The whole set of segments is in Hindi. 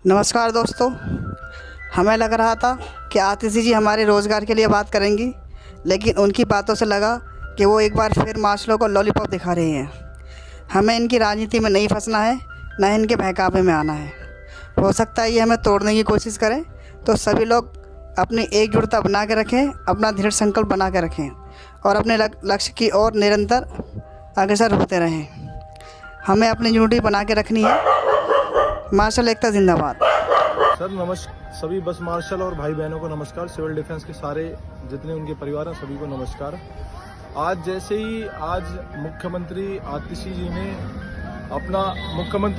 नमस्कार दोस्तों। हमें लग रहा था कि आतिशी जी हमारे रोज़गार के लिए बात करेंगी, लेकिन उनकी बातों से लगा कि वो एक बार फिर मार्शलों को लॉलीपॉप दिखा रही हैं। हमें इनकी राजनीति में नहीं फंसना है, न इनके बहकावे में आना है। हो सकता है ये हमें तोड़ने की कोशिश करें, तो सभी लोग अपनी एकजुटता बना के रखें, अपना दृढ़ संकल्प बना के रखें और अपने लक्ष्य की ओर निरंतर अग्रसर होते रहें। हमें अपनी यूनिटी बना के रखनी है। मार्शल एकता जिंदाबाद। सर नमस्कार, सभी बस मार्शल और भाई बहनों को नमस्कार। सिविल डिफेंस के सारे जितने उनके परिवार हैं सभी को नमस्कार। आज जैसे ही मुख्यमंत्री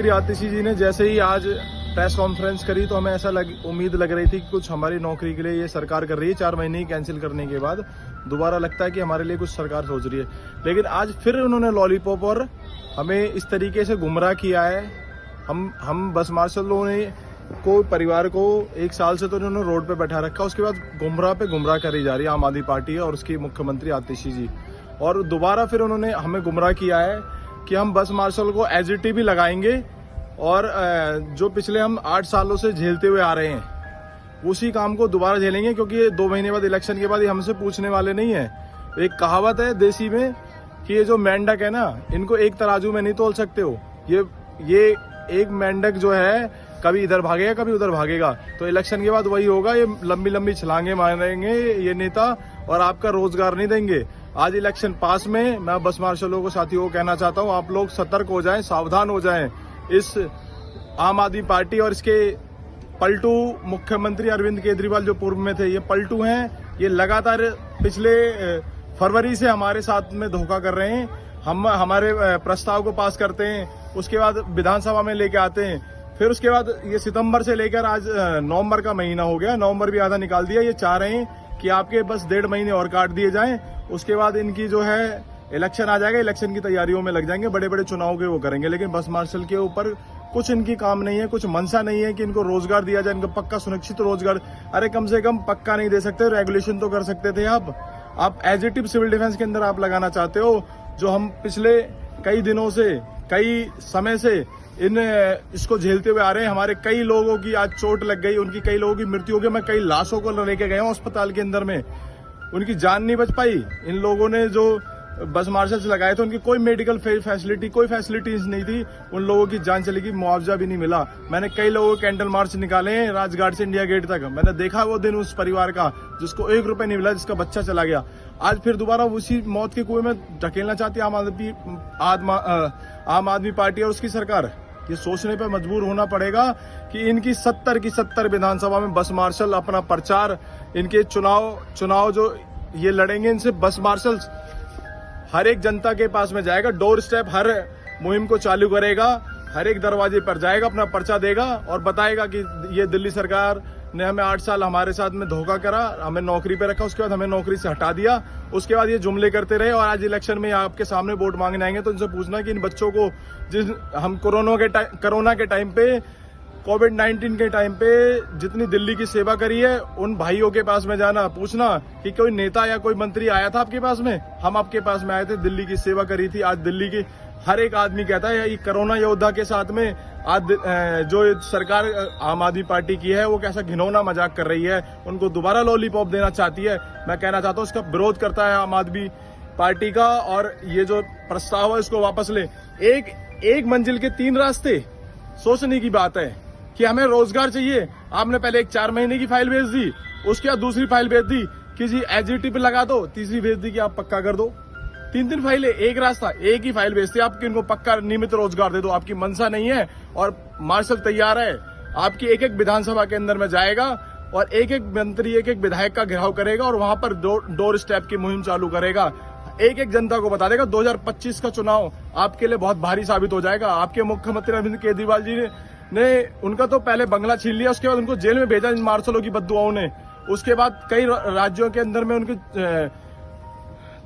आतिशी जी ने जैसे ही आज प्रेस कॉन्फ्रेंस करी, तो हमें ऐसा उम्मीद लग रही थी कि कुछ हमारी नौकरी के लिए ये सरकार कर रही है। 4 महीने ही कैंसिल करने के बाद दोबारा लगता है कि हमारे लिए कुछ सरकार सोच रही है, लेकिन आज फिर उन्होंने लॉलीपॉप और हमें इस तरीके से गुमराह किया है। हम बस मार्शलों ने परिवार को 1 साल से तो उन्होंने रोड पे बैठा रखा, उसके बाद गुमराह पे गुमराह करी जा रही है आम आदमी पार्टी और उसकी मुख्यमंत्री आतिशी जी। और दोबारा फिर उन्होंने हमें गुमराह किया है कि हम बस मार्शल को एसजीटी भी लगाएंगे और जो पिछले हम 8 सालों से झेलते हुए आ रहे हैं उसी काम को दोबारा झेलेंगे, क्योंकि ये 2 महीने बाद इलेक्शन के बाद ये हमसे पूछने वाले नहीं है। एक कहावत है देसी में कि ये जो मेंढक है ना, इनको एक तराजू में नहीं तोल सकते हो। ये एक मेंढक जो है कभी इधर भागेगा कभी उधर भागेगा, तो इलेक्शन के बाद वही होगा। ये लंबी लंबी छलांगे मारेंगे ये नेता और आपका रोजगार नहीं देंगे। आज इलेक्शन पास में मैं बस मार्शलों को साथियों को कहना चाहता हूँ, आप लोग सतर्क हो जाएं, सावधान हो जाएं। इस आम आदमी पार्टी और इसके पलटू मुख्यमंत्री अरविंद केजरीवाल जो पूर्व में थे, ये पलटू हैं। ये लगातार पिछले फरवरी से हमारे साथ में धोखा कर रहे हैं। हम हमारे प्रस्ताव को पास करते हैं, उसके बाद विधानसभा में लेके आते हैं, फिर उसके बाद ये सितंबर से लेकर आज नवंबर का महीना हो गया, नवंबर भी आधा निकाल दिया। ये चाह रहे हैं कि आपके बस 1.5 महीने और काट दिए जाएं, उसके बाद इनकी जो है इलेक्शन आ जाएगा, इलेक्शन की तैयारियों में लग जाएंगे, बड़े बड़े चुनाव के वो करेंगे। लेकिन बस मार्शल के ऊपर कुछ इनकी काम नहीं है, कुछ मनसा नहीं है कि इनको रोजगार दिया जाए, इनको पक्का सुनिश्चित रोजगार। अरे कम से कम पक्का नहीं दे सकते, रेगुलेशन तो कर सकते थे। आप एसजीटी सिविल डिफेंस के अंदर आप लगाना चाहते हो, जो हम पिछले कई दिनों से कई समय से इसको झेलते हुए आ रहे हैं। हमारे कई लोगों की आज चोट लग गई, उनकी कई लोगों की मृत्यु हो गई। मैं कई लाशों को लेके गया हूं अस्पताल के अंदर में, उनकी जान नहीं बच पाई। इन लोगों ने जो बस मार्शल से लगाए थे उनकी कोई मेडिकल फैसिलिटी कोई फैसिलिटीज नहीं थी, उन लोगों की जान चली गई, मुआवजा भी नहीं मिला। मैंने कई लोगों के कैंडल मार्च निकाले हैं राजघाट से इंडिया गेट तक। मैंने देखा वो दिन उस परिवार का जिसको 1 रुपए नहीं मिला, जिसका बच्चा चला गया। आज फिर दोबारा उसी मौत के कुएं में ढकेलना चाहती है आम आदमी पार्टी और उसकी सरकार। ये सोचने पे मजबूर होना पड़ेगा कि इनकी 70 की 70 विधानसभा में बस मार्शल अपना प्रचार, इनके चुनाव जो ये लड़ेंगे, इनसे बस मार्शल हर एक जनता के पास में जाएगा, डोर स्टेप हर मुहिम को चालू करेगा, हर एक दरवाजे पर जाएगा, अपना पर्चा देगा और बताएगा कि ये दिल्ली सरकार ने हमें 8 साल हमारे साथ में धोखा करा, हमें नौकरी पे रखा, उसके बाद हमें नौकरी से हटा दिया, उसके बाद ये जुमले करते रहे और आज इलेक्शन में आपके सामने वोट मांगने आएंगे। तो इनसे पूछना कि इन बच्चों को हम कोरोना के टाइम पे, कोविड-19 के टाइम पे जितनी दिल्ली की सेवा करी है, उन भाइयों के पास में जाना, पूछना कि कोई नेता या कोई मंत्री आया था आपके पास में। हम आपके पास में आए थे, दिल्ली की सेवा करी थी। आज दिल्ली की हर एक आदमी कहता है ये कोरोना योद्धा के साथ में आज जो सरकार आम आदमी पार्टी की है वो कैसा घिनौना मजाक कर रही है, उनको दोबारा लॉलीपॉप देना चाहती है। मैं कहना चाहता हूँ इसका विरोध करता है आम आदमी पार्टी का, और ये जो प्रस्ताव है इसको वापस ले। एक मंजिल के 3 रास्ते, सोचने की बात है कि हमें रोजगार चाहिए। आपने पहले एक 4 महीने की फाइल भेज दी, उसके बाद दूसरी फाइल भेज दी कि जी एसजीटी पे लगा दो, तीसरी भेज दी कि आप पक्का कर दो। 3 फाइलें, एक रास्ता, एक ही फाइल भेजते आप कि इनको पक्का नियमित रोजगार दे दो। आपकी मनसा नहीं है और मार्शल तैयार है, आपकी एक एक विधानसभा के अंदर में जाएगा और एक एक मंत्री, एक एक विधायक का घेराव करेगा और वहां पर डोर स्टेप की मुहिम चालू करेगा। एक एक जनता को बता देगा 2025 का चुनाव आपके लिए बहुत भारी साबित हो जाएगा। आपके मुख्यमंत्री अरविंद केजरीवाल जी ने उनका तो पहले बंगला छीन लिया, उसके बाद उनको जेल में भेजा इन मार्शलों की बददुआओं ने। उसके बाद कई राज्यों के अंदर में उनकी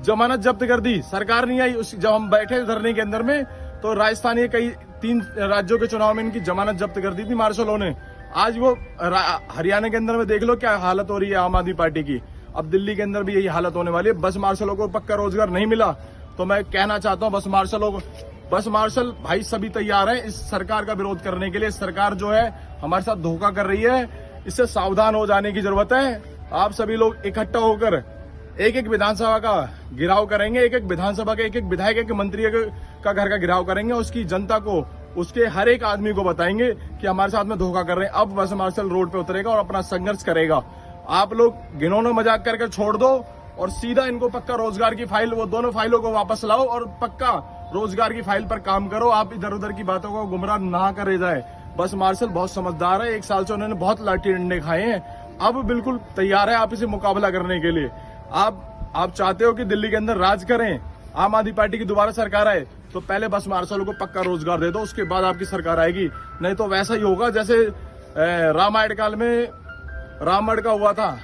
जमानत जब्त कर दी, सरकार नहीं आई। जब हम बैठे धरने के अंदर में तो राजस्थान के कई 3 राज्यों के चुनाव में इनकी जमानत जब्त कर दी थी मार्शलों ने। आज वो हरियाणा के अंदर में देख लो क्या हालत हो रही है आम आदमी पार्टी की। अब दिल्ली के अंदर भी यही हालत होने वाली है। बस मार्शलों को पक्का रोजगार नहीं मिला तो मैं कहना चाहता हूं बस मार्शल भाई सभी तैयार है इस सरकार का विरोध करने के लिए। सरकार जो है हमारे साथ धोखा कर रही है। इससे सावधान हो जाने की जरूरत है। आप सभी लोग इकट्ठा होकर एक एक विधानसभा का घेराव करेंगे, एक एक विधानसभा के एक एक विधायक, एक मंत्री का घर का घेराव करेंगे। उसकी जनता को, उसके हर एक आदमी को बताएंगे कि हमारे साथ में धोखा कर रहे हैं। अब बस मार्शल रोड पे उतरेगा और अपना संघर्ष करेगा। आप लोग घिनौना मजाक करके छोड़ दो और सीधा इनको पक्का रोजगार की फाइल, वो दोनों फाइलों को वापस लाओ और पक्का रोजगार की फाइल पर काम करो। आप इधर उधर की बातों को गुमराह ना करे जाए। बस मार्शल बहुत समझदार है। 1 साल से उन्होंने बहुत लाठी डंडे खाए हैं। अब बिल्कुल तैयार है आप इसे मुकाबला करने के लिए। आप चाहते हो कि दिल्ली के अंदर राज करें, आम आदमी पार्टी की दोबारा सरकार आए, तो पहले बस मार्शल को पक्का रोजगार दे दो, उसके बाद आपकी सरकार आएगी। नहीं तो वैसा ही होगा जैसे रामायण काल में रावण का हुआ था।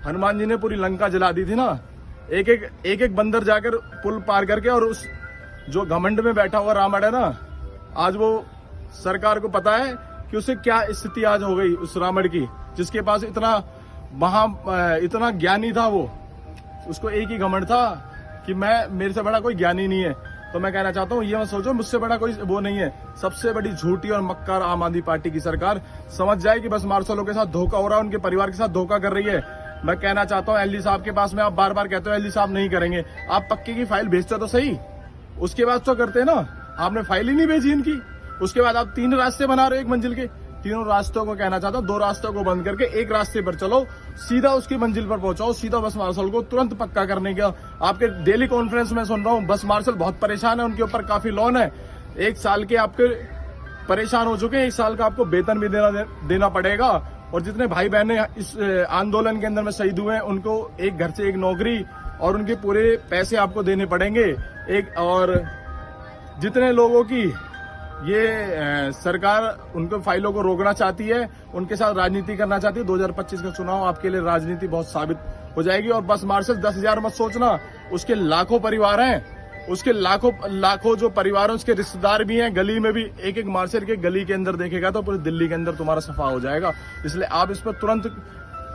हनुमान जी ने पूरी लंका जला दी थी ना। एक एक बंदर जाकर पुल पार करके, और उस जो घमंड में बैठा हुआ रावण है ना, आज वो सरकार को पता है कि उसे क्या स्थिति आज हो गई उस रावण की, जिसके पास इतना ज्ञानी था। वो उसको एक ही घमंड था कि मेरे से बड़ा कोई ज्ञानी नहीं है। तो मैं कहना चाहता हूँ, ये मत सोचो मुझसे बड़ा कोई वो नहीं है। सबसे बड़ी झूठी और मक्कार आम आदमी पार्टी की सरकार समझ जाए कि बस मार्शलों के साथ धोखा हो रहा है, उनके परिवार के साथ धोखा कर रही है। मैं कहना चाहता हूँ एलजी साहब के पास में आप बार बार कहते हो एलजी साहब नहीं करेंगे, आप पक्के की फाइल भेजते तो सही, उसके बाद तो करते ना। आपने फाइल ही नहीं भेजी इनकी। उसके बाद आप 3 रास्ते बना रहे हो 1 मंजिल के। तीनों रास्तों को कहना चाहता हूं, 2 रास्तों को बंद करके 1 रास्ते पर चलो, सीधा उसकी मंजिल पर पहुंचाओ। सीधा बस मार्शल को तुरंत पक्का करने का। आपके डेली कॉन्फ्रेंस में सुन रहा हूं, बस मार्शल बहुत परेशान है, उनके ऊपर काफी लोन है। 1 साल के आपके परेशान हो चुके हैं, 1 साल का आपको वेतन भी देना पड़ेगा। और जितने भाई बहने इस आंदोलन के अंदर में शहीद हुए हैं, उनको एक घर से एक नौकरी और उनके पूरे पैसे आपको देने पड़ेंगे। और जितने लोगों की ये सरकार उनको फाइलों को रोकना चाहती है, उनके साथ राजनीति करना चाहती है, 2025 का चुनाव आपके लिए राजनीति बहुत साबित हो जाएगी। और बस मार्शल 10,000 मत सोचना, उसके लाखों परिवार हैं, उसके लाखों जो परिवारों, उसके रिश्तेदार भी हैं। गली में भी एक मार्शल के गली के अंदर देखेगा तो पूरी दिल्ली के अंदर तुम्हारा सफा हो जाएगा। इसलिए आप इस पर तुरंत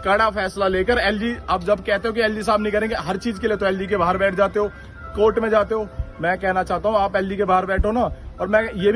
कड़ा फैसला लेकर, एलजी आप जब कहते हो कि एलजी साहब नहीं करेंगे हर चीज के लिए, तो एलजी के बाहर बैठ जाते हो, कोर्ट में जाते हो। मैं कहना चाहता हूँ आप एलजी के बाहर बैठो ना। और मैं ये